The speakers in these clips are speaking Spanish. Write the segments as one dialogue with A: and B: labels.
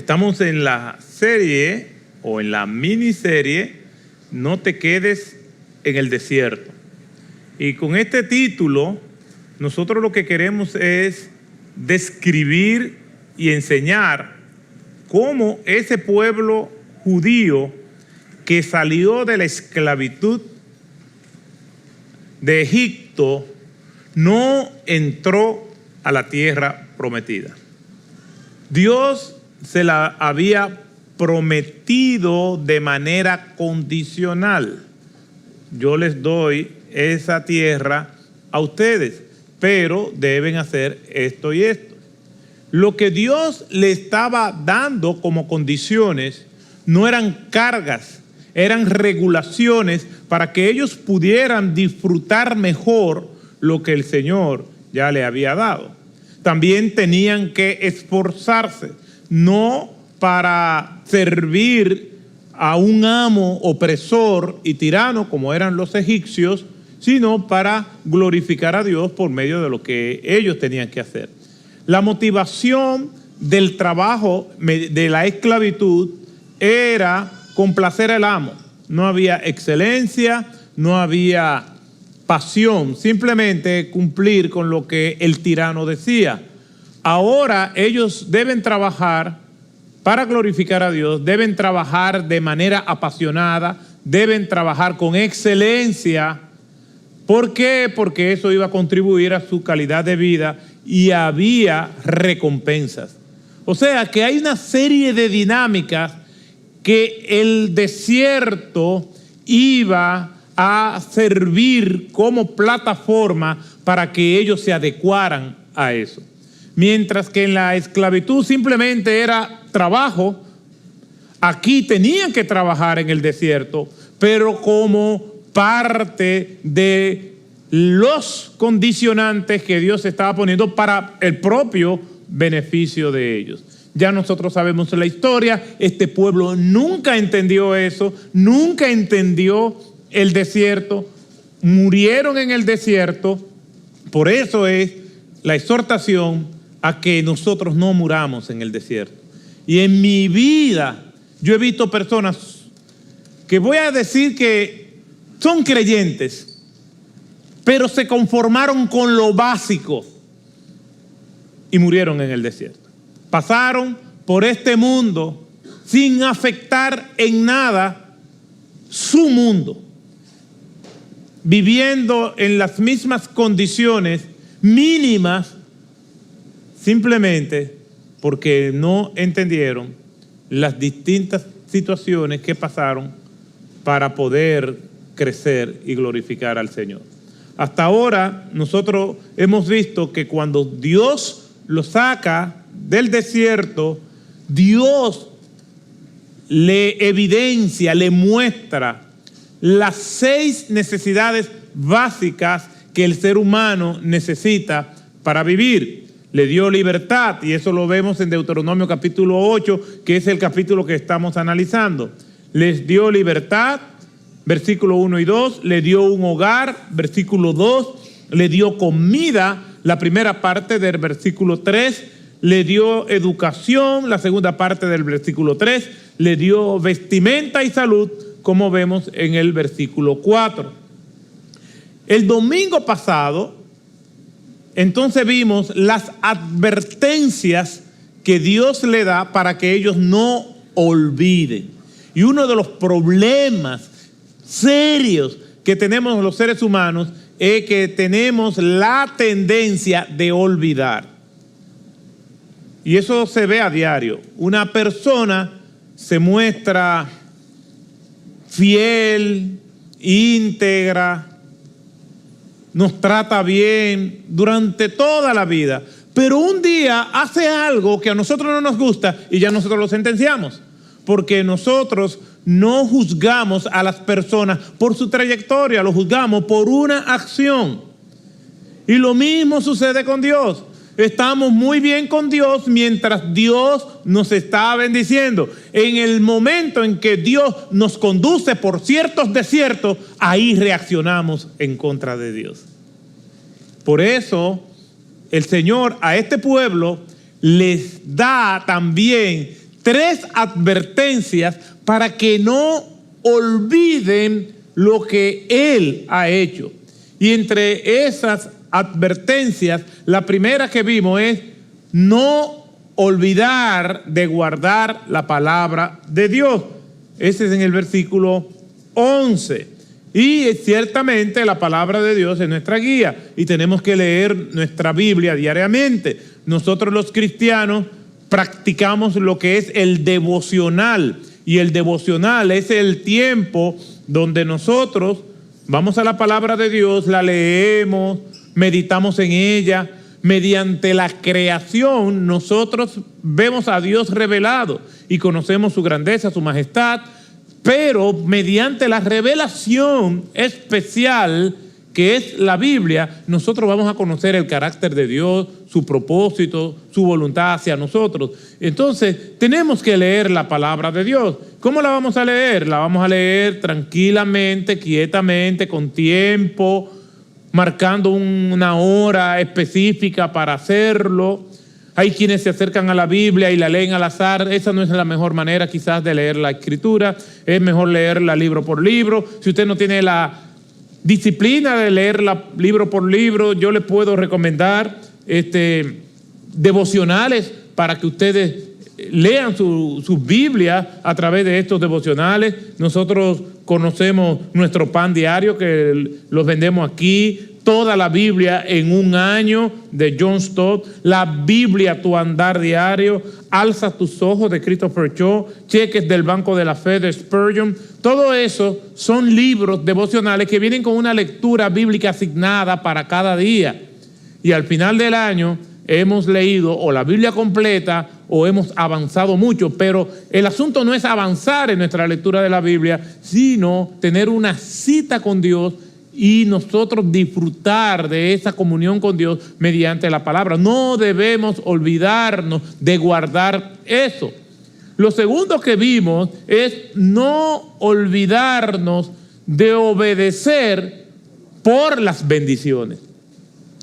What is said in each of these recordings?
A: Estamos en la serie o en la miniserie No te quedes en el desierto. Y con este título, nosotros lo que queremos es describir y enseñar cómo ese pueblo judío que salió de la esclavitud de Egipto no entró a la tierra prometida. Dios se la había prometido de manera condicional. Yo les doy esa tierra a ustedes, pero deben hacer esto y esto. Lo que Dios le estaba dando como condiciones no eran cargas, eran regulaciones para que ellos pudieran disfrutar mejor lo que el Señor ya le había dado. También tenían que esforzarse, no para servir a un amo opresor y tirano como eran los egipcios, sino para glorificar a Dios por medio de lo que ellos tenían que hacer. La motivación del trabajo de la esclavitud era complacer al amo. No había excelencia, no había pasión, simplemente cumplir con lo que el tirano decía. Ahora ellos deben trabajar para glorificar a Dios, deben trabajar de manera apasionada, deben trabajar con excelencia. ¿Por qué? Porque eso iba a contribuir a su calidad de vida y había recompensas. O sea que hay una serie de dinámicas que el desierto iba a servir como plataforma para que ellos se adecuaran a eso. Mientras que en la esclavitud simplemente era trabajo, aquí tenían que trabajar en el desierto, pero como parte de los condicionantes que Dios estaba poniendo para el propio beneficio de ellos. Ya nosotros sabemos la historia, este pueblo nunca entendió eso, nunca entendió el desierto, murieron en el desierto. Por eso es la exhortación a que nosotros no muramos en el desierto. Y en mi vida yo he visto personas que voy a decir que son creyentes, pero se conformaron con lo básico y murieron en el desierto. Pasaron por este mundo sin afectar en nada su mundo, viviendo en las mismas condiciones mínimas, simplemente porque no entendieron las distintas situaciones que pasaron para poder crecer y glorificar al Señor. Hasta ahora nosotros hemos visto que cuando Dios lo saca del desierto, Dios le evidencia, le muestra las 6 necesidades básicas que el ser humano necesita para vivir. Le dio libertad, y eso lo vemos en Deuteronomio capítulo 8, que es el capítulo que estamos analizando. Les dio libertad, versículo 1 y 2, le dio un hogar, versículo 2, le dio comida, la primera parte del versículo 3, le dio educación, la segunda parte del versículo 3, le dio vestimenta y salud, como vemos en el versículo 4. El domingo pasado, entonces vimos las advertencias que Dios le da para que ellos no olviden. Y uno de los problemas serios que tenemos los seres humanos es que tenemos la tendencia de olvidar. Y eso se ve a diario. Una persona se muestra fiel, íntegra, nos trata bien durante toda la vida, pero un día hace algo que a nosotros no nos gusta y ya nosotros lo sentenciamos, porque nosotros no juzgamos a las personas por su trayectoria, lo juzgamos por una acción. Y lo mismo sucede con Dios. Estamos muy bien con Dios mientras Dios nos está bendiciendo. En el momento en que Dios nos conduce por ciertos desiertos, ahí reaccionamos en contra de Dios. Por eso el Señor a este pueblo les da también 3 advertencias para que no olviden lo que Él ha hecho. Y entre esas advertencias, la primera que vimos es no olvidar de guardar la palabra de Dios. Ese es en el versículo 11. Y ciertamente la palabra de Dios es nuestra guía y tenemos que leer nuestra Biblia diariamente. Nosotros los cristianos practicamos lo que es el devocional, y el devocional es el tiempo donde nosotros vamos a la palabra de Dios, la leemos, meditamos en ella. Mediante la creación nosotros vemos a Dios revelado y conocemos su grandeza, su majestad, pero mediante la revelación especial que es la Biblia, nosotros vamos a conocer el carácter de Dios, su propósito, su voluntad hacia nosotros. Entonces, tenemos que leer la palabra de Dios. ¿Cómo la vamos a leer? La vamos a leer tranquilamente, quietamente, con tiempo, marcando una hora específica para hacerlo. Hay quienes se acercan a la Biblia y la leen al azar. Esa no es la mejor manera quizás de leer la Escritura. Es mejor leerla libro por libro. Si usted no tiene la disciplina de leerla libro por libro, yo le puedo recomendar devocionales para que ustedes lean sus Biblias a través de estos devocionales. Nosotros conocemos nuestro pan diario que los vendemos aquí. Toda la Biblia en un año de John Stott, la Biblia Tu Andar Diario, Alza tus ojos de Christopher Cho, Cheques del Banco de la Fe de Spurgeon. Todo eso son libros devocionales que vienen con una lectura bíblica asignada para cada día. Y al final del año hemos leído o la Biblia completa o hemos avanzado mucho, pero el asunto no es avanzar en nuestra lectura de la Biblia, sino tener una cita con Dios y nosotros disfrutar de esa comunión con Dios mediante la palabra. No debemos olvidarnos de guardar eso. Lo segundo que vimos es no olvidarnos de obedecer por las bendiciones.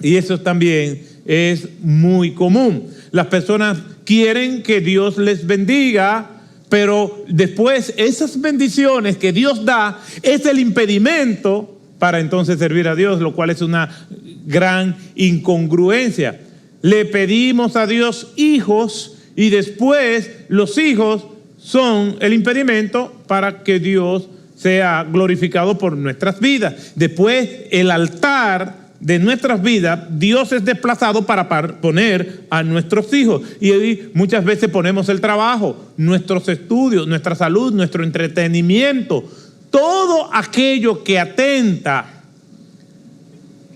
A: Y eso también es muy común. Las personas quieren que Dios les bendiga, pero después esas bendiciones que Dios da es el impedimento para entonces servir a Dios, lo cual es una gran incongruencia. Le pedimos a Dios hijos y después los hijos son el impedimento para que Dios sea glorificado por nuestras vidas. Después el altar de nuestras vidas, Dios es desplazado para poner a nuestros hijos. Y ahí muchas veces ponemos el trabajo, nuestros estudios, nuestra salud, nuestro entretenimiento, todo aquello que atenta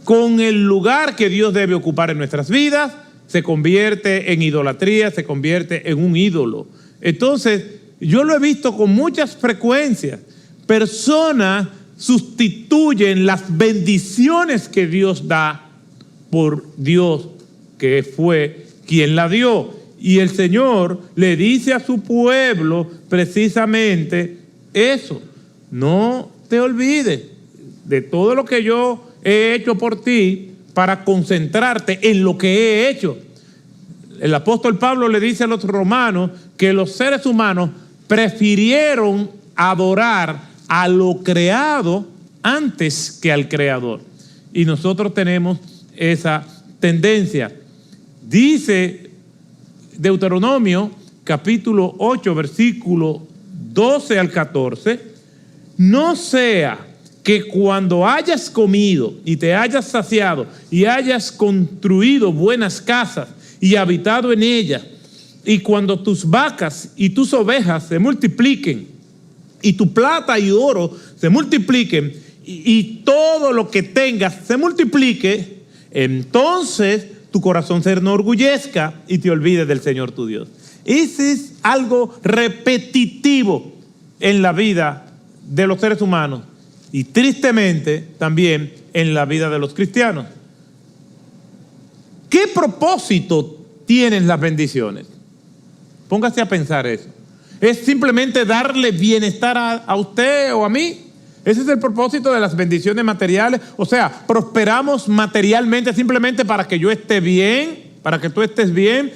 A: con el lugar que Dios debe ocupar en nuestras vidas, se convierte en idolatría, se convierte en un ídolo. Entonces, yo lo he visto con muchas frecuencias. Personas sustituyen las bendiciones que Dios da por Dios, que fue quien la dio. Y el Señor le dice a su pueblo precisamente eso. No te olvides de todo lo que yo he hecho por ti para concentrarte en lo que he hecho. El apóstol Pablo le dice a los romanos que los seres humanos prefirieron adorar a lo creado antes que al creador. Y nosotros tenemos esa tendencia. Dice Deuteronomio capítulo 8, versículo 12 al 14, no sea que cuando hayas comido y te hayas saciado y hayas construido buenas casas y habitado en ellas, y cuando tus vacas y tus ovejas se multipliquen y tu plata y oro se multipliquen y todo lo que tengas se multiplique, entonces tu corazón se enorgullezca y te olvides del Señor tu Dios. Ese es algo repetitivo en la vida de los seres humanos y tristemente también en la vida de los cristianos. ¿Qué propósito tienen las bendiciones? Póngase a pensar eso. ¿Es simplemente darle bienestar a usted o a mí? Ese es el propósito de las bendiciones materiales. O sea, prosperamos materialmente simplemente para que yo esté bien, para que tú estés bien.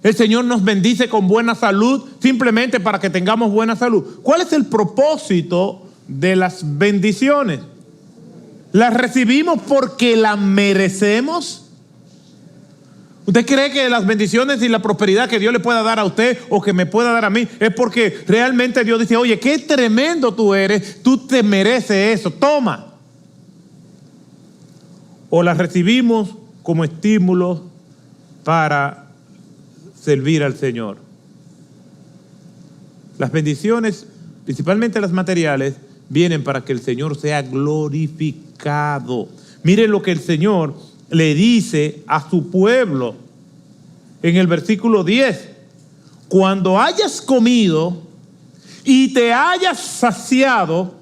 A: El Señor nos bendice con buena salud simplemente para que tengamos buena salud. ¿Cuál es el propósito de las bendiciones? ¿Las recibimos porque las merecemos? ¿Usted cree que las bendiciones y la prosperidad que Dios le pueda dar a usted o que me pueda dar a mí es porque realmente Dios dice, oye, qué tremendo tú eres, tú te mereces eso, toma? ¿O las recibimos como estímulo para servir al Señor? Las bendiciones, principalmente las materiales, vienen para que el Señor sea glorificado. Miren lo que el Señor le dice a su pueblo en el versículo 10. Cuando hayas comido y te hayas saciado,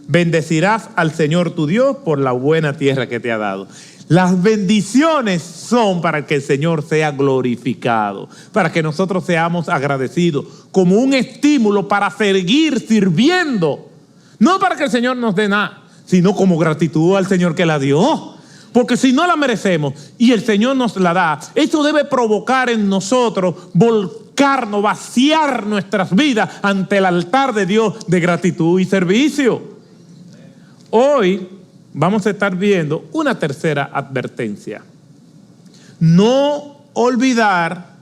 A: bendecirás al Señor tu Dios por la buena tierra que te ha dado. Las bendiciones son para que el Señor sea glorificado, para que nosotros seamos agradecidos, como un estímulo para seguir sirviendo. No para que el Señor nos dé nada, sino como gratitud al Señor que la dio. Porque si no la merecemos y el Señor nos la da, eso debe provocar en nosotros volcarnos, vaciar nuestras vidas ante el altar de Dios de gratitud y servicio. Hoy vamos a estar viendo una tercera advertencia. No olvidar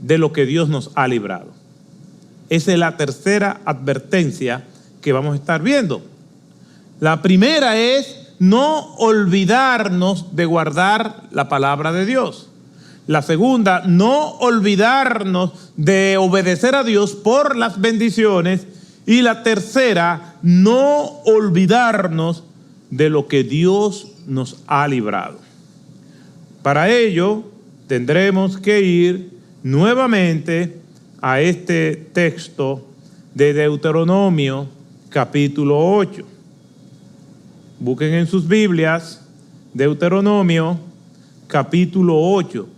A: de lo que Dios nos ha librado. Esa es la tercera advertencia que vamos a estar viendo. La primera es no olvidarnos de guardar la palabra de Dios. La segunda, no olvidarnos de obedecer a Dios por las bendiciones. Y la tercera, no olvidarnos de lo que Dios nos ha librado. Para ello, tendremos que ir nuevamente a este texto de Deuteronomio, capítulo 8. Busquen en sus Biblias, Deuteronomio, capítulo 8.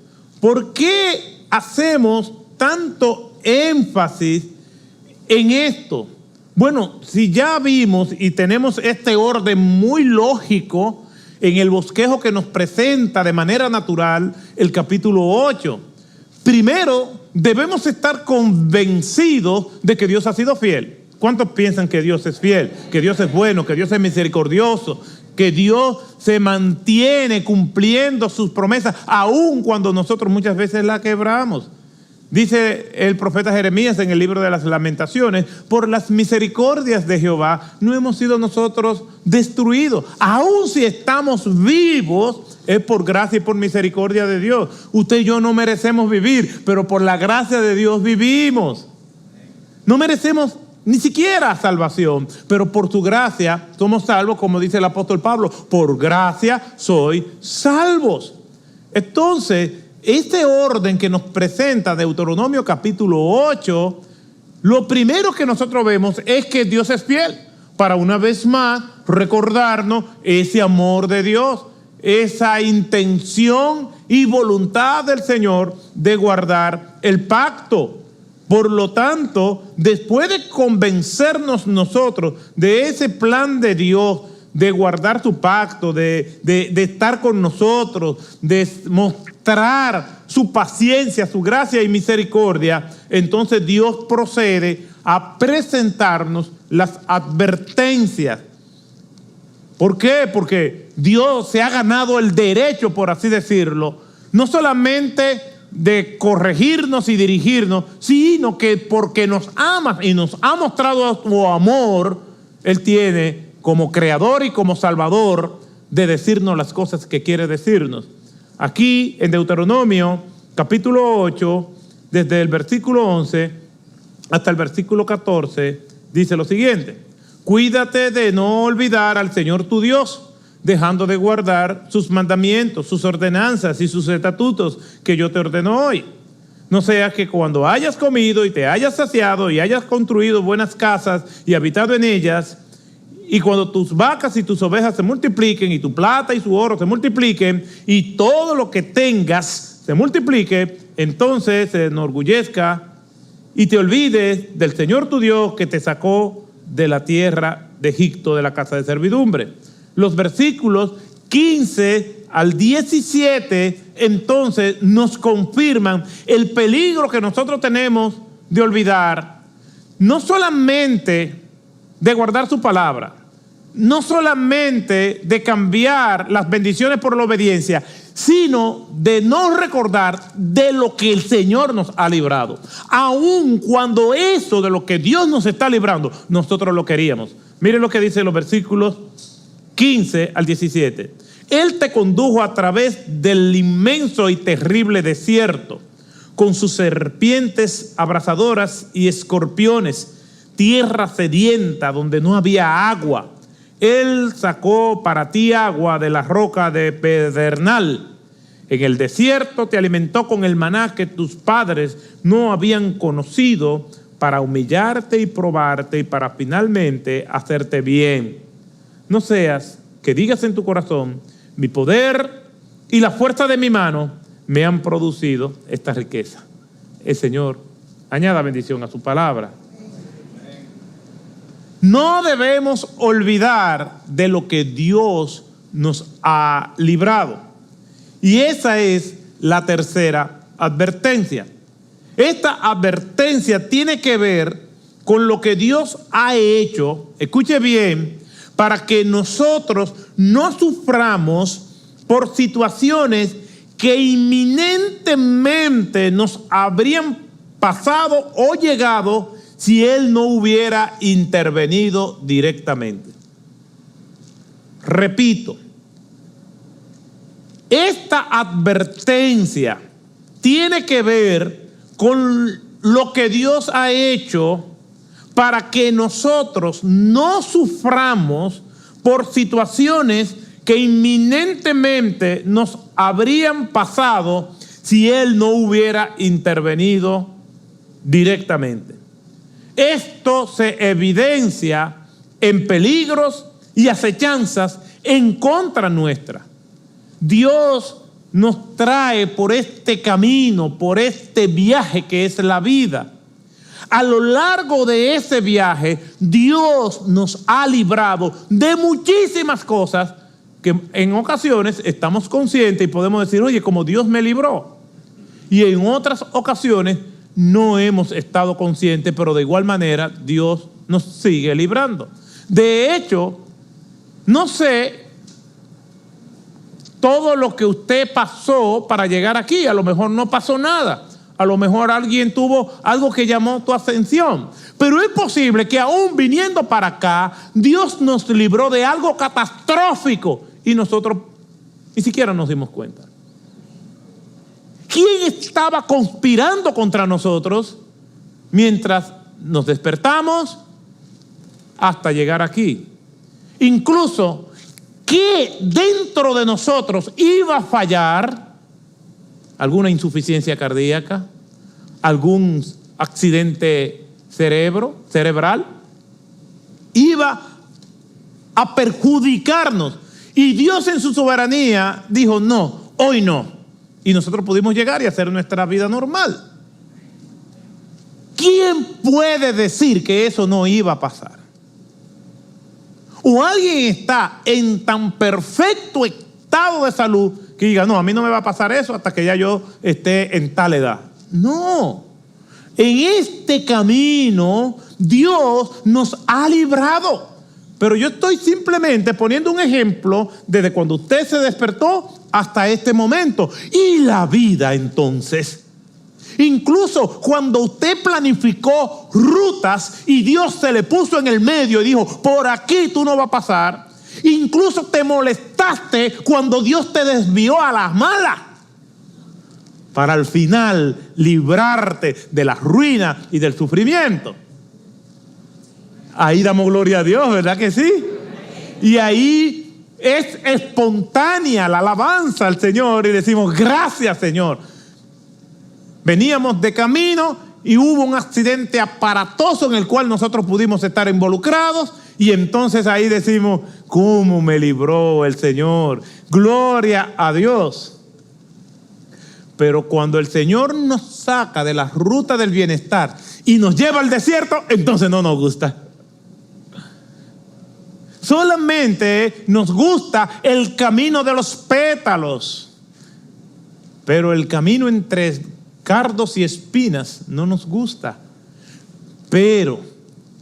A: ¿Por qué hacemos tanto énfasis en esto? Bueno, si ya vimos y tenemos este orden muy lógico en el bosquejo que nos presenta de manera natural el capítulo 8. Primero, debemos estar convencidos de que Dios ha sido fiel. ¿Cuántos piensan que Dios es fiel, que Dios es bueno, que Dios es misericordioso, que Dios se mantiene cumpliendo sus promesas, aun cuando nosotros muchas veces la quebramos? Dice el profeta Jeremías en el libro de las Lamentaciones, por las misericordias de Jehová no hemos sido nosotros destruidos. Aun si estamos vivos, es por gracia y por misericordia de Dios. Usted y yo no merecemos vivir, pero por la gracia de Dios vivimos. No merecemos ni siquiera salvación, pero por su gracia somos salvos, como dice el apóstol Pablo, por gracia sois salvos. Entonces, este orden que nos presenta Deuteronomio capítulo 8, lo primero que nosotros vemos es que Dios es fiel, para una vez más recordarnos ese amor de Dios, esa intención y voluntad del Señor de guardar el pacto. Por lo tanto, después de convencernos nosotros de ese plan de Dios, de guardar su pacto, de estar con nosotros, de mostrar su paciencia, su gracia y misericordia, entonces Dios procede a presentarnos las advertencias. ¿Por qué? Porque Dios se ha ganado el derecho, por así decirlo, no solamente de corregirnos y dirigirnos, sino que porque nos ama y nos ha mostrado su amor, Él tiene como creador y como salvador de decirnos las cosas que quiere decirnos. Aquí en Deuteronomio capítulo 8, desde el versículo 11 hasta el versículo 14, dice lo siguiente: cuídate de no olvidar al Señor tu Dios, dejando de guardar sus mandamientos, sus ordenanzas y sus estatutos que yo te ordeno hoy. No sea que cuando hayas comido y te hayas saciado y hayas construido buenas casas y habitado en ellas, y cuando tus vacas y tus ovejas se multipliquen y tu plata y su oro se multipliquen y todo lo que tengas se multiplique, entonces se enorgullezca y te olvides del Señor tu Dios que te sacó de la tierra de Egipto, de la casa de servidumbre. Los versículos 15 al 17, entonces nos confirman el peligro que nosotros tenemos de olvidar, no solamente de guardar su palabra, no solamente de cambiar las bendiciones por la obediencia, sino de no recordar de lo que el Señor nos ha librado. Aun cuando eso de lo que Dios nos está librando, nosotros lo queríamos. Miren lo que dice los versículos 15 al 17. Él te condujo a través del inmenso y terrible desierto, con sus serpientes abrasadoras y escorpiones, tierra sedienta donde no había agua. Él sacó para ti agua de la roca de pedernal. En el desierto te alimentó con el maná que tus padres no habían conocido, para humillarte y probarte y para finalmente hacerte bien. No seas que digas en tu corazón: mi poder y la fuerza de mi mano me han producido esta riqueza. El Señor añada bendición a su palabra. No debemos olvidar de lo que Dios nos ha librado. Y esa es la tercera advertencia. Esta advertencia tiene que ver con lo que Dios ha hecho, escuche bien, para que nosotros no suframos por situaciones que inminentemente nos habrían pasado o llegado si Él no hubiera intervenido directamente. Repito, esta advertencia tiene que ver con lo que Dios ha hecho para que nosotros no suframos por situaciones que inminentemente nos habrían pasado si Él no hubiera intervenido directamente. Esto se evidencia en peligros y acechanzas en contra nuestra. Dios nos trae por este camino, por este viaje que es la vida. A lo largo de ese viaje, Dios nos ha librado de muchísimas cosas que en ocasiones estamos conscientes y podemos decir: oye, como Dios me libró. Y en otras ocasiones no hemos estado conscientes, pero de igual manera Dios nos sigue librando. De hecho, no sé todo lo que usted pasó para llegar aquí. A lo mejor no pasó nada. A lo mejor alguien tuvo algo que llamó tu atención. Pero es posible que aún viniendo para acá, Dios nos libró de algo catastrófico y nosotros ni siquiera nos dimos cuenta. ¿Quién estaba conspirando contra nosotros mientras nos despertamos hasta llegar aquí? Incluso, ¿qué dentro de nosotros iba a fallar? ¿Alguna insuficiencia cardíaca? ¿Algún accidente cerebral? Iba a perjudicarnos. Y Dios en su soberanía dijo: no, hoy no. Y nosotros pudimos llegar y hacer nuestra vida normal. ¿Quién puede decir que eso no iba a pasar? O alguien está en tan perfecto estado de salud que diga: no, a mí no me va a pasar eso hasta que ya yo esté en tal edad. No. En este camino Dios nos ha librado. Pero yo estoy simplemente poniendo un ejemplo desde cuando usted se despertó hasta este momento. Y la vida entonces, incluso cuando usted planificó rutas y Dios se le puso en el medio y dijo: por aquí tú no vas a pasar. Incluso te molestaste cuando Dios te desvió a las malas, para al final librarte de la ruina y del sufrimiento. Ahí damos gloria a Dios, ¿verdad que sí? Y ahí es espontánea la alabanza al Señor y decimos: gracias, Señor. Veníamos de camino y hubo un accidente aparatoso en el cual nosotros pudimos estar involucrados, y entonces ahí decimos: ¿cómo me libró el Señor? Gloria a Dios. Pero cuando el Señor nos saca de la ruta del bienestar y nos lleva al desierto, entonces no nos gusta. Solamente nos gusta el camino de los pétalos, pero el camino entre cardos y espinas no nos gusta. Pero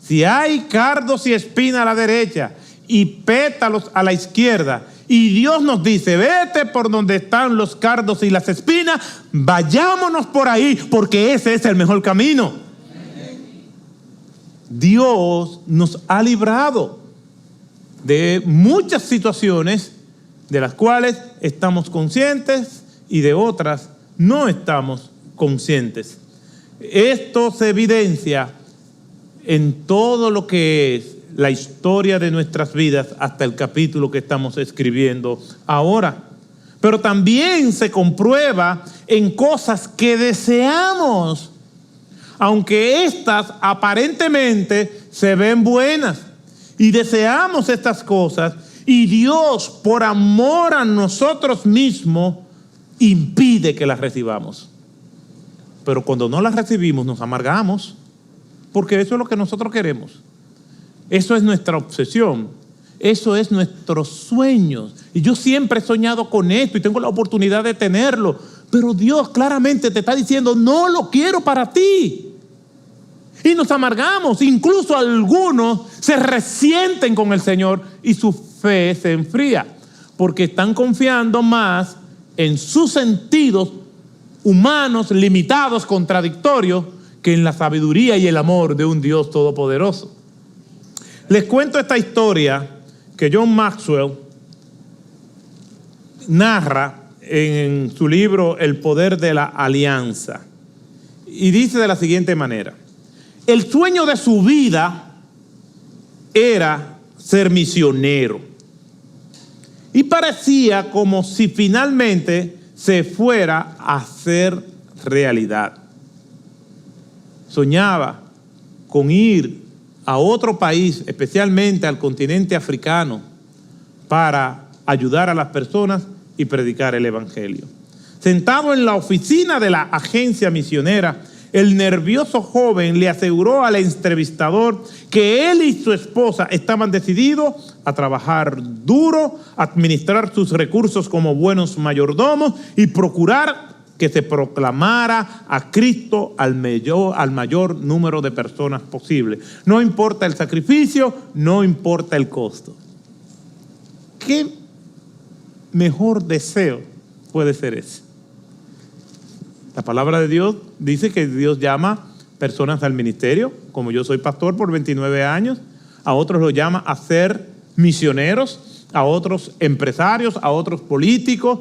A: si hay cardos y espinas a la derecha y pétalos a la izquierda, y Dios nos dice, vete por donde están los cardos y las espinas, vayámonos por ahí, porque ese es el mejor camino. Dios nos ha librado de muchas situaciones de las cuales estamos conscientes y de otras no estamos conscientes. Esto se evidencia en todo lo que es la historia de nuestras vidas hasta el capítulo que estamos escribiendo ahora. Pero también se comprueba en cosas que deseamos, aunque estas aparentemente se ven buenas. Y deseamos estas cosas y Dios, por amor a nosotros mismos, impide que las recibamos. Pero cuando no las recibimos nos amargamos, porque eso es lo que nosotros queremos. Eso es nuestra obsesión. Eso es nuestros sueños. Y yo siempre he soñado con esto y tengo la oportunidad de tenerlo. Pero Dios claramente te está diciendo, no lo quiero para ti. Y nos amargamos. Incluso algunos se resienten con el Señor y su fe se enfría. Porque están confiando más en sus sentidos humanos, limitados, contradictorios, que en la sabiduría y el amor de un Dios todopoderoso. Les cuento esta historia que John Maxwell narra en su libro El poder de la alianza. Y dice de la siguiente manera: el sueño de su vida era ser misionero. Y parecía como si finalmente se fuera a hacer realidad. Soñaba con ir a otro país, especialmente al continente africano, para ayudar a las personas y predicar el evangelio. Sentado en la oficina de la agencia misionera, el nervioso joven le aseguró al entrevistador que él y su esposa estaban decididos a trabajar duro, administrar sus recursos como buenos mayordomos y procurar que se proclamara a Cristo al mayor número de personas posible. No importa el sacrificio, no importa el costo. ¿Qué mejor deseo puede ser ese? La palabra de Dios dice que Dios llama personas al ministerio, como yo soy pastor por 29 años, a otros los llama a ser misioneros, a otros empresarios, a otros políticos,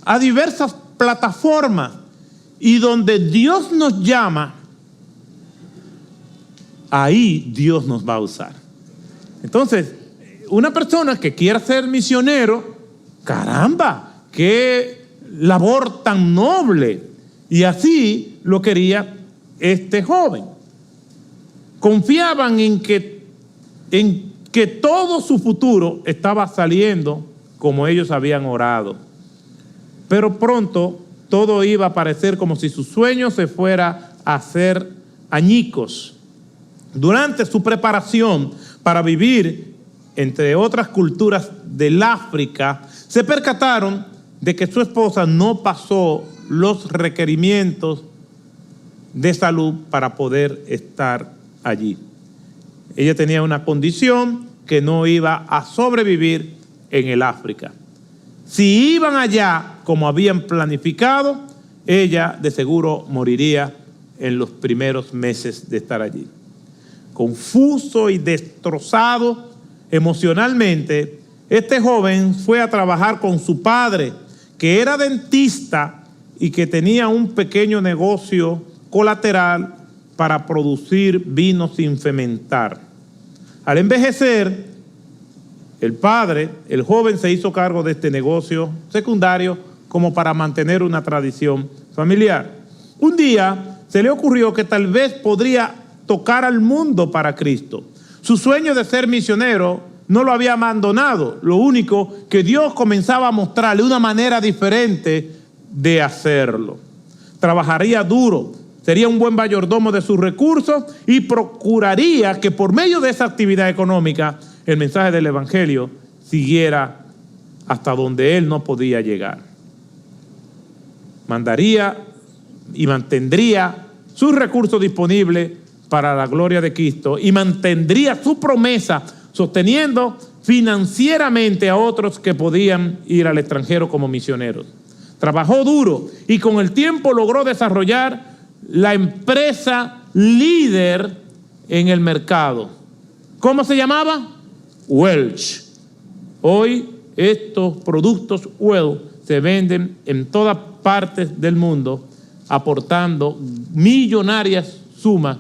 A: a diversas plataformas, y donde Dios nos llama, ahí Dios nos va a usar. Entonces, una persona que quiera ser misionero, caramba, qué labor tan noble. Y así lo quería este joven. Confiaban en que todo su futuro estaba saliendo como ellos habían orado. Pero pronto todo iba a parecer como si su sueño se fuera a hacer añicos. Durante su preparación para vivir entre otras culturas del África, se percataron de que su esposa no pasó los requerimientos de salud para poder estar allí. Ella tenía una condición que no iba a sobrevivir en el África. Si iban allá como habían planificado, ella de seguro moriría en los primeros meses de estar allí. Confuso y destrozado emocionalmente, este joven fue a trabajar con su padre, que era dentista y que tenía un pequeño negocio colateral para producir vino sin fermentar. Al envejecer, el joven se hizo cargo de este negocio secundario como para mantener una tradición familiar. Un día se le ocurrió que tal vez podría tocar al mundo para Cristo. Su sueño de ser misionero no lo había abandonado. Lo único que Dios comenzaba a mostrarle una manera diferente de hacerlo. Trabajaría duro, sería un buen mayordomo de sus recursos y procuraría que por medio de esa actividad económica el mensaje del evangelio siguiera hasta donde él no podía llegar. Mandaría y mantendría sus recursos disponibles para la gloria de Cristo y mantendría su promesa sosteniendo financieramente a otros que podían ir al extranjero como misioneros. Trabajó duro y con el tiempo logró desarrollar la empresa líder en el mercado. ¿Cómo se llamaba? Welch. Hoy estos productos Welch se venden en todas partes del mundo, aportando millonarias sumas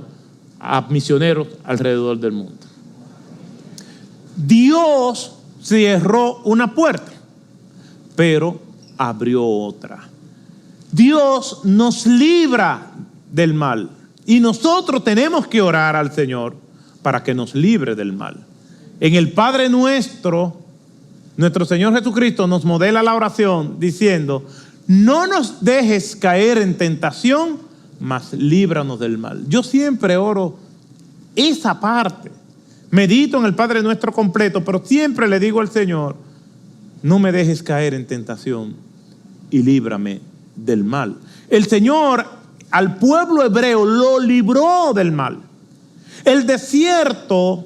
A: a misioneros alrededor del mundo. Dios cerró una puerta, pero abrió otra. Dios nos libra del mal y nosotros tenemos que orar al Señor para que nos libre del mal. En el Padre Nuestro, nuestro Señor Jesucristo nos modela la oración diciendo: no nos dejes caer en tentación, mas líbranos del mal. Yo siempre oro esa parte. Medito en el Padre Nuestro completo, pero siempre le digo al Señor: no me dejes caer en tentación y líbrame del mal. El Señor al pueblo hebreo lo libró del mal. El desierto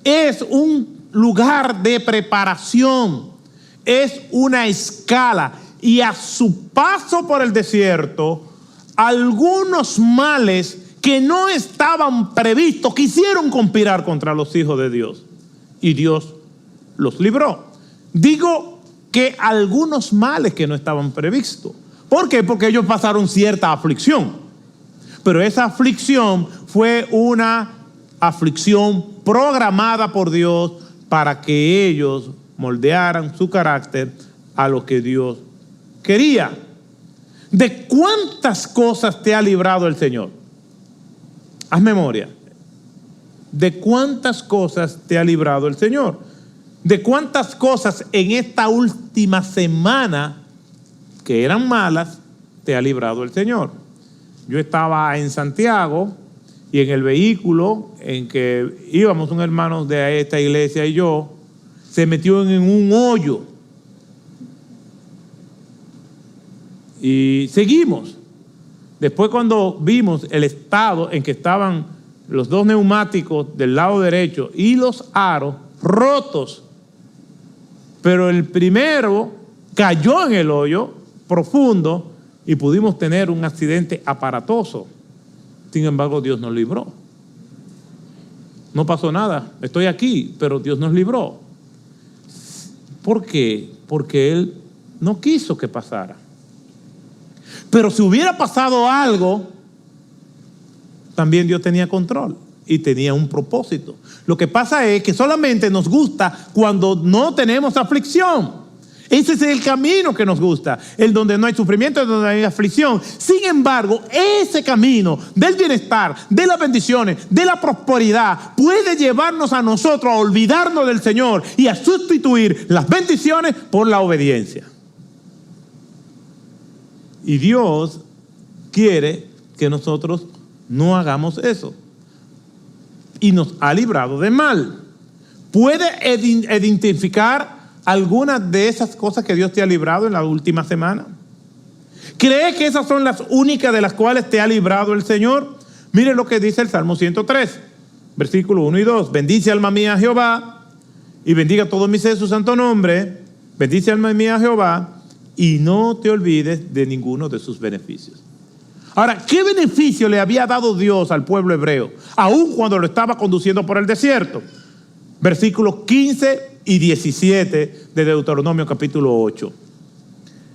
A: es un lugar de preparación, es una escala, y a su paso por el desierto, algunos males que no estaban previstos quisieron conspirar contra los hijos de Dios, y Dios los libró. Digo que algunos males que no estaban previstos. ¿Por qué? Porque ellos pasaron cierta aflicción, pero esa aflicción fue una aflicción programada por Dios para que ellos moldearan su carácter a lo que Dios quería. ¿De cuántas cosas te ha librado el Señor? Haz memoria. ¿De cuántas cosas te ha librado el Señor? ¿De cuántas cosas en esta última semana que eran malas te ha librado el Señor? Yo estaba en Santiago y en el vehículo en que íbamos un hermano de esta iglesia y yo, se metió en un hoyo. Y seguimos. Después, cuando vimos el estado en que estaban los dos neumáticos del lado derecho y los aros rotos, pero el primero cayó en el hoyo profundo y pudimos tener un accidente aparatoso. Sin embargo, Dios nos libró. No pasó nada, estoy aquí, pero Dios nos libró. ¿Por qué? Porque Él no quiso que pasara. Pero si hubiera pasado algo, también Dios tenía control y tenía un propósito. Lo que pasa es que solamente nos gusta cuando no tenemos aflicción. Ese es el camino que nos gusta, el donde no hay sufrimiento, el donde hay aflicción. Sin embargo, ese camino del bienestar, de las bendiciones, de la prosperidad, puede llevarnos a nosotros a olvidarnos del Señor y a sustituir las bendiciones por la obediencia. Y Dios quiere que nosotros no hagamos eso. Y nos ha librado de mal. ¿Puede identificar algunas de esas cosas que Dios te ha librado en la última semana? ¿Cree que esas son las únicas de las cuales te ha librado el Señor? Mire lo que dice el Salmo 103, versículo 1 y 2. Bendice alma mía a Jehová, y bendiga todo mi ser su santo nombre. Bendice alma mía a Jehová, y no te olvides de ninguno de sus beneficios. Ahora, ¿qué beneficio le había dado Dios al pueblo hebreo, aun cuando lo estaba conduciendo por el desierto? Versículos 15 y 17 de Deuteronomio capítulo 8.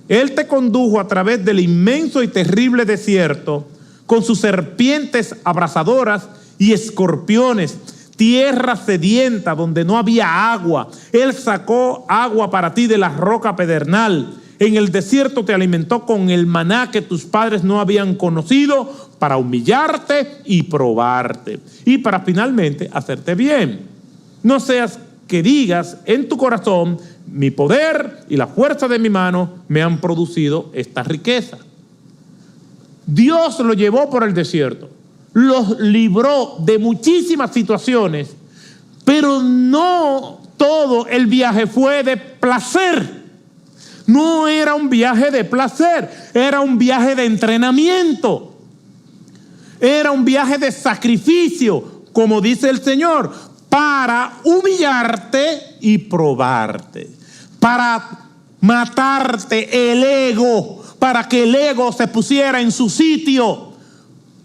A: Él te condujo a través del inmenso y terrible desierto, con sus serpientes abrasadoras y escorpiones, tierra sedienta donde no había agua. Él sacó agua para ti de la roca pedernal. En el desierto te alimentó con el maná que tus padres no habían conocido, para humillarte y probarte, y para finalmente hacerte bien. No seas que digas en tu corazón: mi poder y la fuerza de mi mano me han producido esta riqueza. Dios lo llevó por el desierto, los libró de muchísimas situaciones Pero no todo el viaje fue de placer. No era un viaje de placer, era un viaje de entrenamiento. Era un viaje de sacrificio, como dice el Señor, para humillarte y probarte, para matarte el ego, para que el ego se pusiera en su sitio,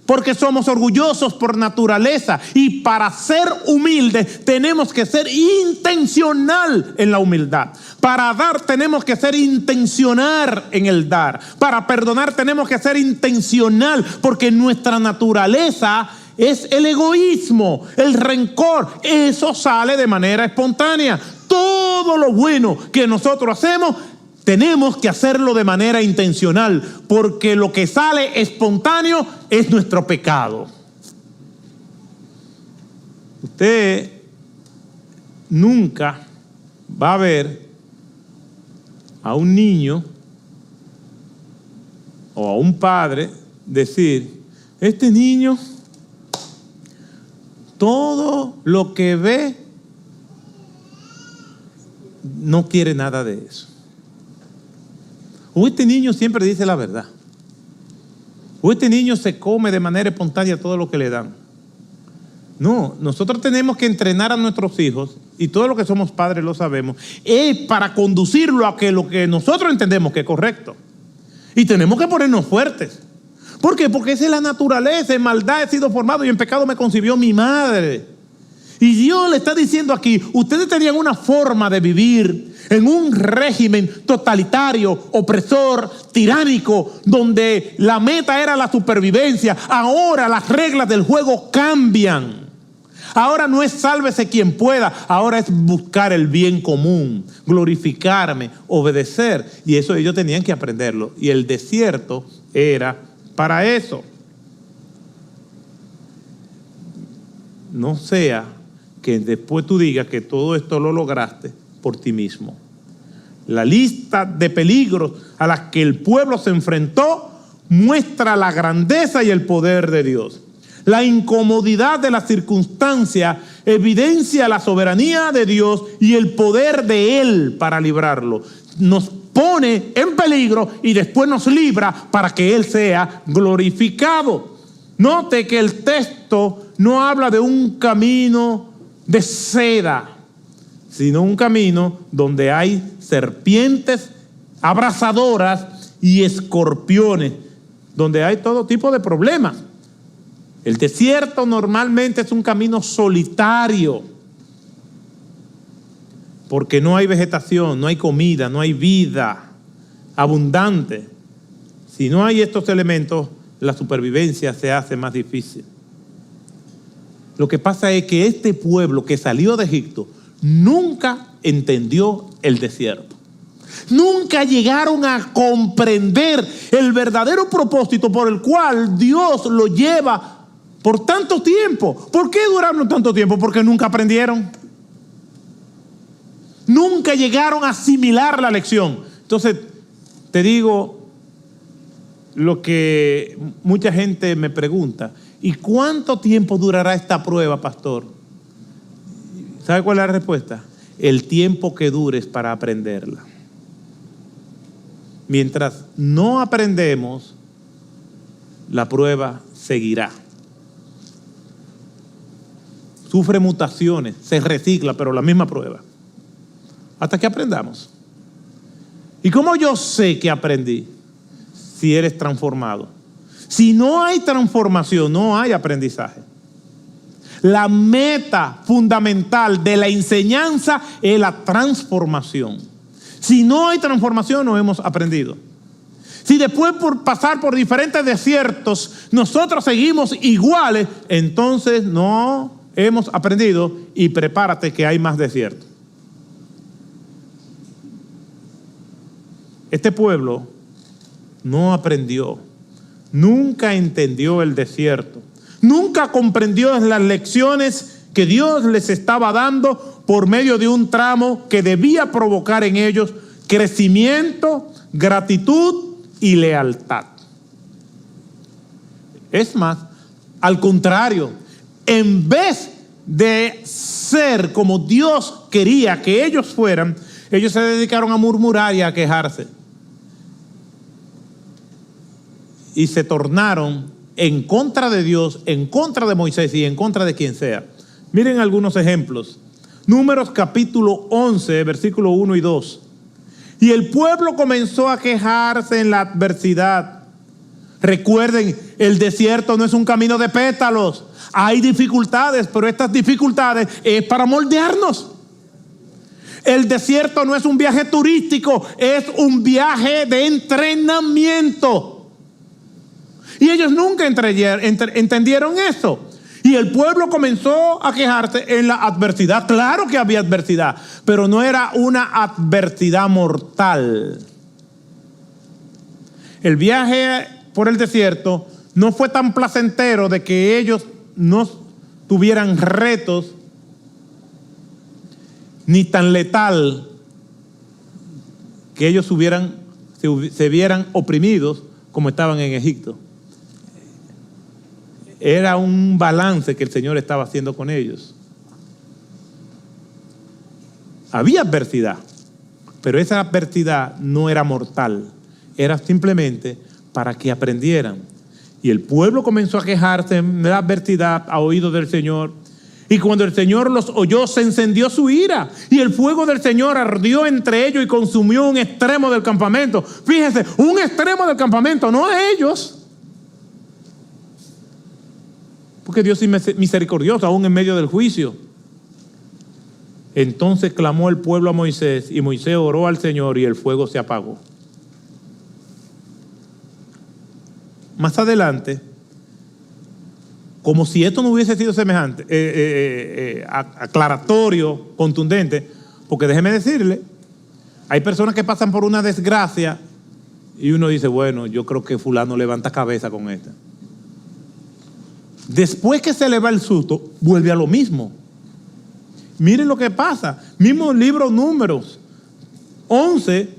A: porque somos orgullosos por naturaleza, y para ser humildes tenemos que ser intencional en la humildad. Para dar tenemos que ser intencional en el dar. Para perdonar tenemos que ser intencional, porque nuestra naturaleza es el egoísmo, el rencor. Eso sale de manera espontánea. Todo lo bueno que nosotros hacemos tenemos que hacerlo de manera intencional, porque lo que sale espontáneo es nuestro pecado. Usted nunca va a ver a un niño o a un padre decir: este niño, todo lo que ve, no quiere nada de eso. O este niño siempre dice la verdad. O este niño se come de manera espontánea todo lo que le dan. No, nosotros tenemos que entrenar a nuestros hijos, y todos los que somos padres lo sabemos, es para conducirlo a que lo que nosotros entendemos que es correcto. Y tenemos que ponernos fuertes. ¿Por qué? Porque esa es la naturaleza. En maldad he sido formado y en pecado me concibió mi madre. Y Dios le está diciendo aquí: ustedes tenían una forma de vivir en un régimen totalitario, opresor, tiránico, donde la meta era la supervivencia. Ahora las reglas del juego cambian. Ahora no es sálvese quien pueda, ahora es buscar el bien común, glorificarme, obedecer. Y eso ellos tenían que aprenderlo. Y el desierto era para eso. No sea que después tú digas que todo esto lo lograste por ti mismo. La lista de peligros a las que el pueblo se enfrentó muestra la grandeza y el poder de Dios. La incomodidad de la circunstancia evidencia la soberanía de Dios y el poder de Él para librarlo. Nos pone en peligro y después nos libra para que Él sea glorificado. Note que el texto no habla de un camino de seda, sino un camino donde hay serpientes abrasadoras y escorpiones, donde hay todo tipo de problemas. El desierto normalmente es un camino solitario, porque no hay vegetación, no hay comida, no hay vida abundante. Si no hay estos elementos, la supervivencia se hace más difícil. Lo que pasa es que este pueblo que salió de Egipto nunca entendió el desierto. Nunca llegaron a comprender el verdadero propósito por el cual Dios lo lleva por tanto tiempo. ¿Por qué duraron tanto tiempo? Porque nunca aprendieron. Nunca llegaron a asimilar la lección. Entonces, te digo lo que mucha gente me pregunta: ¿y cuánto tiempo durará esta prueba, pastor? ¿Sabe cuál es la respuesta? El tiempo que dures para aprenderla. Mientras no aprendemos, la prueba seguirá. Sufre mutaciones, se recicla, pero la misma prueba. Hasta que aprendamos. ¿Y cómo yo sé que aprendí? Si eres transformado. Si no hay transformación, no hay aprendizaje. La meta fundamental de la enseñanza es la transformación. Si no hay transformación, no hemos aprendido. Si después por pasar por diferentes desiertos nosotros seguimos iguales, entonces no hemos aprendido, y prepárate que hay más desiertos. Este pueblo no aprendió, nunca entendió el desierto, nunca comprendió las lecciones que Dios les estaba dando por medio de un tramo que debía provocar en ellos crecimiento, gratitud y lealtad. Es más, al contrario, en vez de ser como Dios quería que ellos fueran, ellos se dedicaron a murmurar y a quejarse. Y se tornaron en contra de Dios, en contra de Moisés y en contra de quien sea. Miren algunos ejemplos. Números capítulo 11, versículo 1 y 2. Y el pueblo comenzó a quejarse en la adversidad. Recuerden, el desierto no es un camino de pétalos. Hay dificultades, pero estas dificultades es para moldearnos. El desierto no es un viaje turístico, es un viaje de entrenamiento. Y ellos nunca entendieron eso. Y el pueblo comenzó a quejarse en la adversidad. Claro que había adversidad, pero no era una adversidad mortal. El viaje por el desierto no fue tan placentero de que ellos no tuvieran retos, ni tan letal que ellos se vieran oprimidos como estaban en Egipto. Era un balance que el Señor estaba haciendo con ellos. Había adversidad, pero esa adversidad no era mortal. Era simplemente para que aprendieran. Y el pueblo comenzó a quejarse en la adversidad a oídos del Señor. Y cuando el Señor los oyó, se encendió su ira. Y el fuego del Señor ardió entre ellos y consumió un extremo del campamento. Fíjense, un extremo del campamento, no a ellos. Porque Dios es misericordioso, aún en medio del juicio. Entonces clamó el pueblo a Moisés, y Moisés oró al Señor, y el fuego se apagó. Más adelante, como si esto no hubiese sido semejante, aclaratorio, contundente, porque déjeme decirle, hay personas que pasan por una desgracia, y uno dice, bueno, yo creo que fulano levanta cabeza con esta. Después que se le va el susto, vuelve a lo mismo. Miren lo que pasa. Mismo libro Números 11,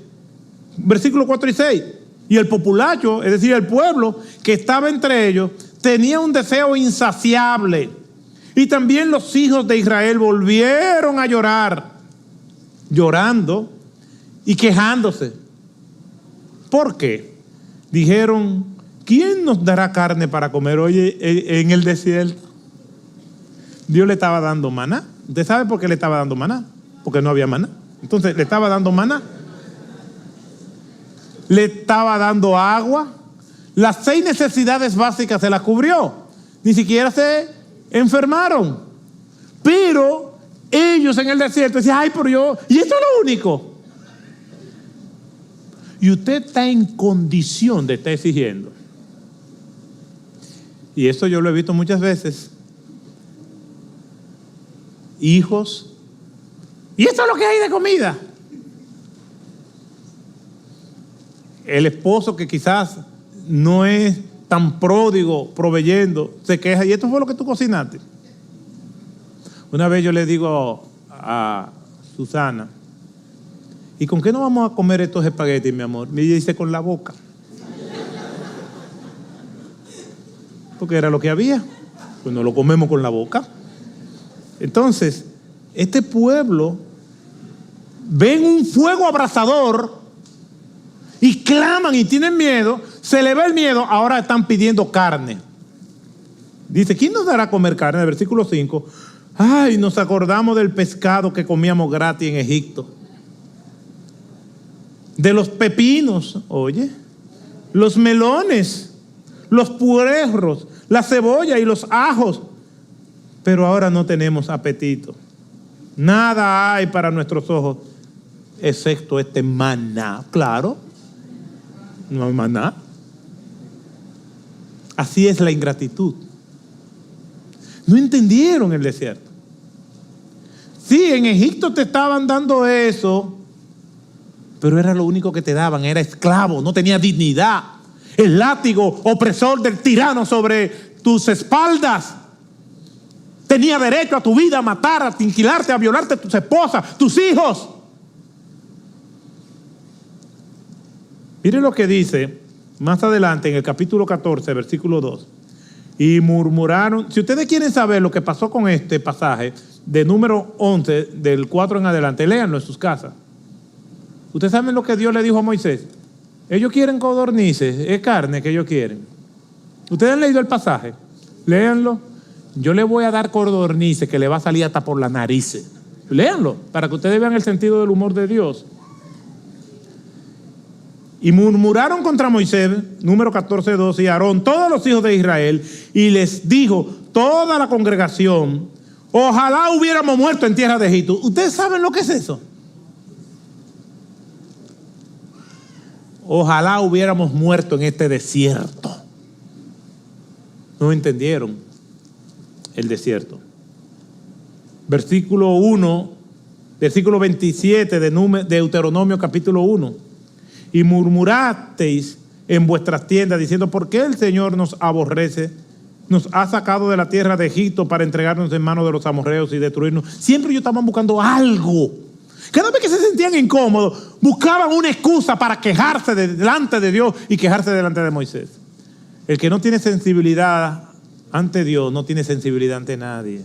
A: versículos 4 y 6. Y el populacho, es decir, el pueblo que estaba entre ellos, tenía un deseo insaciable. Y también los hijos de Israel volvieron a llorar, llorando y quejándose. ¿Por qué? Dijeron, ¿quién nos dará carne para comer hoy en el desierto? Dios le estaba dando maná. ¿Usted sabe por qué le estaba dando maná? Porque no había maná. Entonces le estaba dando maná. Le estaba dando agua. Las 6 necesidades básicas se las cubrió. Ni siquiera se enfermaron. Pero ellos en el desierto decían, ay, pero yo, y esto es lo único. Y usted está en condición de estar exigiendo. Y eso yo lo he visto muchas veces. Hijos. ¿Y esto es lo que hay de comida? El esposo que quizás no es tan pródigo proveyendo, se queja, y esto fue lo que tú cocinaste. Una vez yo le digo a Susana, ¿y con qué no vamos a comer estos espaguetis, mi amor? Me dice, con la boca. Porque era lo que había. Pues no lo comemos con la boca. Entonces, este pueblo ven un fuego abrasador y claman y tienen miedo, se le ve el miedo, ahora están pidiendo carne. Dice, ¿quién nos dará a comer carne? En el versículo 5, ay, nos acordamos del pescado que comíamos gratis en Egipto. De los pepinos, oye, los melones, los puerros, la cebolla y los ajos. Pero ahora no tenemos apetito. Nada hay para nuestros ojos, excepto este maná. Claro, no hay maná. Así es la ingratitud. No entendieron el desierto. Sí, en Egipto te estaban dando eso, pero era lo único que te daban, era esclavo, no tenía dignidad. El látigo opresor del tirano sobre tus espaldas. Tenía derecho a tu vida, a matar, a aniquilarte, a violarte a tus esposas, tus hijos. Miren lo que dice más adelante en el capítulo 14, versículo 2. y murmuraron. Si ustedes quieren saber lo que pasó con este pasaje de número 11, del 4 en adelante, léanlo en sus casas. Ustedes saben lo que Dios le dijo a Moisés. Ellos quieren codornices, es carne que ellos quieren. Ustedes han leído el pasaje, léanlo. Yo le voy a dar codornices que le va a salir hasta por las narices. Léanlo, para que ustedes vean el sentido del humor de Dios. Y murmuraron contra Moisés, número 14:12, y Aarón, todos los hijos de Israel, y les dijo toda la congregación, ojalá hubiéramos muerto en tierra de Egipto. ¿Ustedes saben lo que es eso? Ojalá hubiéramos muerto en este desierto. No entendieron el desierto. Versículo 27 de Deuteronomio capítulo 1. Y murmurasteis en vuestras tiendas diciendo, ¿por qué el Señor nos aborrece? Nos ha sacado de la tierra de Egipto para entregarnos en manos de los amorreos y destruirnos. Siempre ellos estaban buscando algo. Cada vez que se sentían incómodos, buscaban una excusa para quejarse delante de Dios y quejarse delante de Moisés. El que no tiene sensibilidad ante Dios, no tiene sensibilidad ante nadie.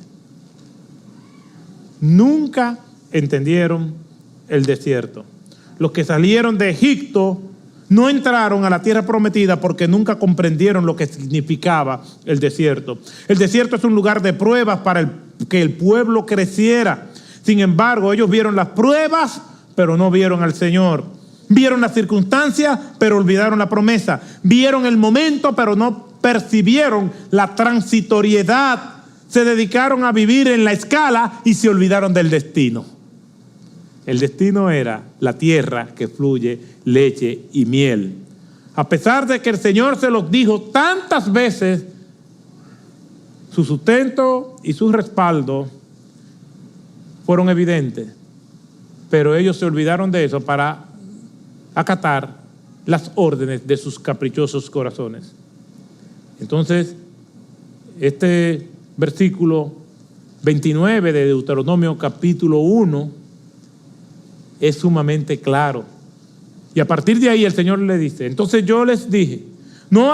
A: Nunca entendieron el desierto. Los que salieron de Egipto no entraron a la tierra prometida porque nunca comprendieron lo que significaba el desierto. El desierto es un lugar de pruebas para que el pueblo creciera. Sin embargo, ellos vieron las pruebas, pero no vieron al Señor. Vieron las circunstancias, pero olvidaron la promesa. Vieron el momento, pero no percibieron la transitoriedad. Se dedicaron a vivir en la escala y se olvidaron del destino. El destino era la tierra que fluye leche y miel. A pesar de que el Señor se los dijo tantas veces, su sustento y su respaldo fueron evidentes, pero ellos se olvidaron de eso para acatar las órdenes de sus caprichosos corazones. Entonces, este versículo 29 de Deuteronomio capítulo 1 es sumamente claro. Y a partir de ahí el Señor le dice, entonces yo les dije, no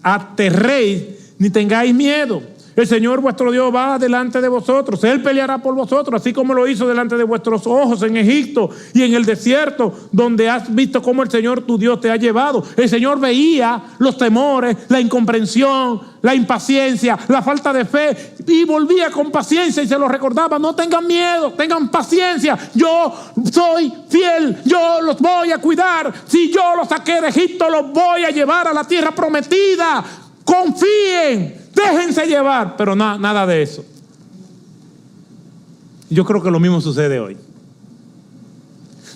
A: aterréis ni tengáis miedo. El Señor vuestro Dios va delante de vosotros. Él peleará por vosotros, así como lo hizo delante de vuestros ojos en Egipto y en el desierto, donde has visto cómo el Señor tu Dios te ha llevado. El Señor veía los temores, la incomprensión, la impaciencia, la falta de fe, y volvía con paciencia y se los recordaba. No tengan miedo, tengan paciencia. Yo soy fiel, yo los voy a cuidar. Si yo los saqué de Egipto, los voy a llevar a la tierra prometida. Confíen. Déjense llevar, pero nada de eso. Yo creo que lo mismo sucede hoy.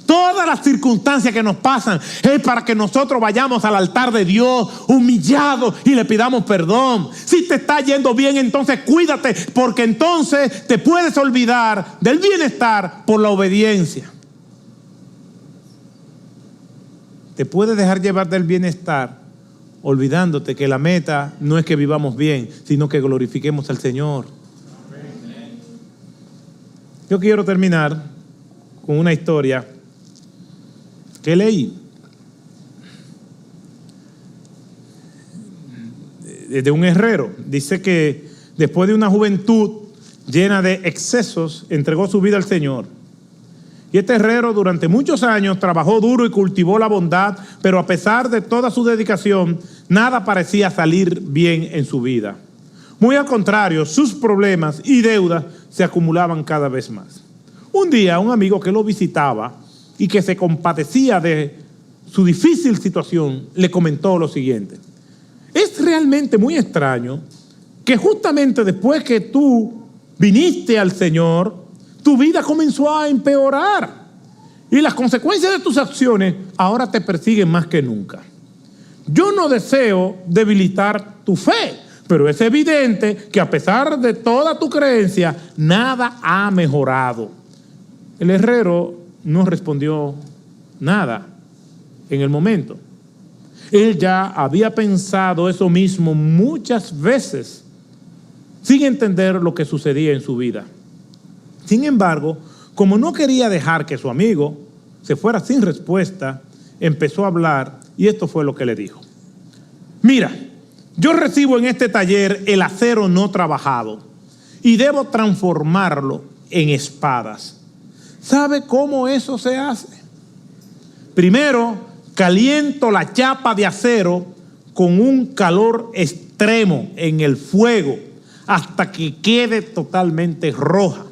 A: Todas las circunstancias que nos pasan es para que nosotros vayamos al altar de Dios humillados y le pidamos perdón. Si te está yendo bien, entonces cuídate, porque entonces te puedes olvidar del bienestar por la obediencia. Te puedes dejar llevar del bienestar olvidándote que la meta no es que vivamos bien, sino que glorifiquemos al Señor. Yo quiero terminar con una historia que leí de un herrero. Dice que después de una juventud llena de excesos, entregó su vida al Señor. Y este herrero durante muchos años trabajó duro y cultivó la bondad, pero a pesar de toda su dedicación, nada parecía salir bien en su vida. Muy al contrario, sus problemas y deudas se acumulaban cada vez más. Un día, un amigo que lo visitaba y que se compadecía de su difícil situación, le comentó lo siguiente: es realmente muy extraño que justamente después que tú viniste al Señor, tu vida comenzó a empeorar y las consecuencias de tus acciones ahora te persiguen más que nunca. Yo no deseo debilitar tu fe, pero es evidente que a pesar de toda tu creencia, nada ha mejorado. El herrero no respondió nada en el momento. Él ya había pensado eso mismo muchas veces, sin entender lo que sucedía en su vida. Sin embargo, como no quería dejar que su amigo se fuera sin respuesta, empezó a hablar y esto fue lo que le dijo: mira, Yo recibo en este taller el acero no trabajado y debo transformarlo en espadas. ¿Sabe cómo eso se hace? Primero, caliento la chapa de acero con un calor extremo en el fuego hasta que quede totalmente roja.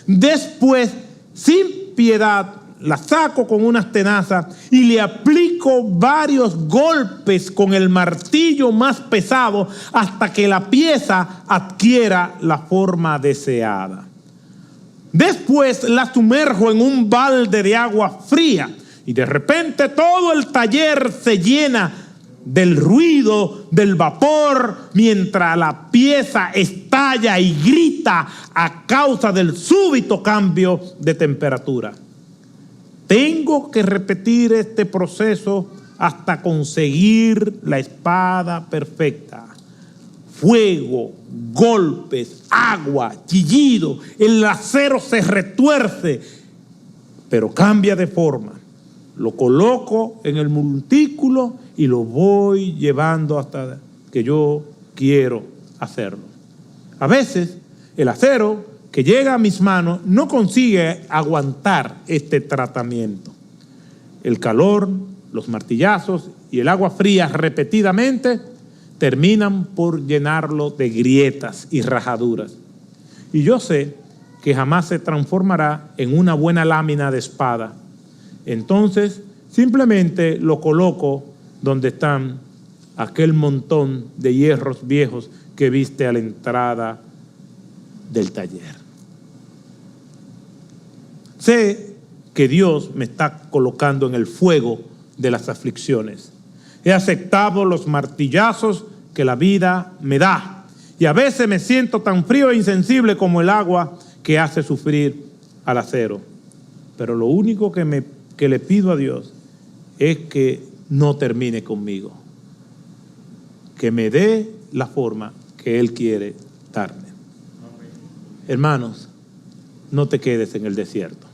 A: Después, sin piedad, la saco con unas tenazas y le aplico varios golpes con el martillo más pesado hasta que la pieza adquiera la forma deseada. Después la sumerjo en un balde de agua fría y de repente todo el taller se llena del ruido, del vapor, mientras la pieza estalla y grita a causa del súbito cambio de temperatura. Tengo que repetir este proceso hasta conseguir la espada perfecta. Fuego, golpes, agua, chillido, el acero se retuerce, pero cambia de forma. Lo coloco en el montículo y lo voy llevando hasta que yo quiero hacerlo. A veces el acero que llega a mis manos no consigue aguantar este tratamiento. El calor, los martillazos y el agua fría repetidamente terminan por llenarlo de grietas y rajaduras. Y yo sé que jamás se transformará en una buena lámina de espada. Entonces, simplemente lo coloco donde están aquel montón de hierros viejos que viste a la entrada del taller. Sé que Dios me está colocando en el fuego de las aflicciones. He aceptado los martillazos que la vida me da y a veces me siento tan frío e insensible como el agua que hace sufrir al acero. Pero lo único que le pido a Dios es que no termine conmigo, que me dé la forma que Él quiere darme. Hermanos, no te quedes en el desierto.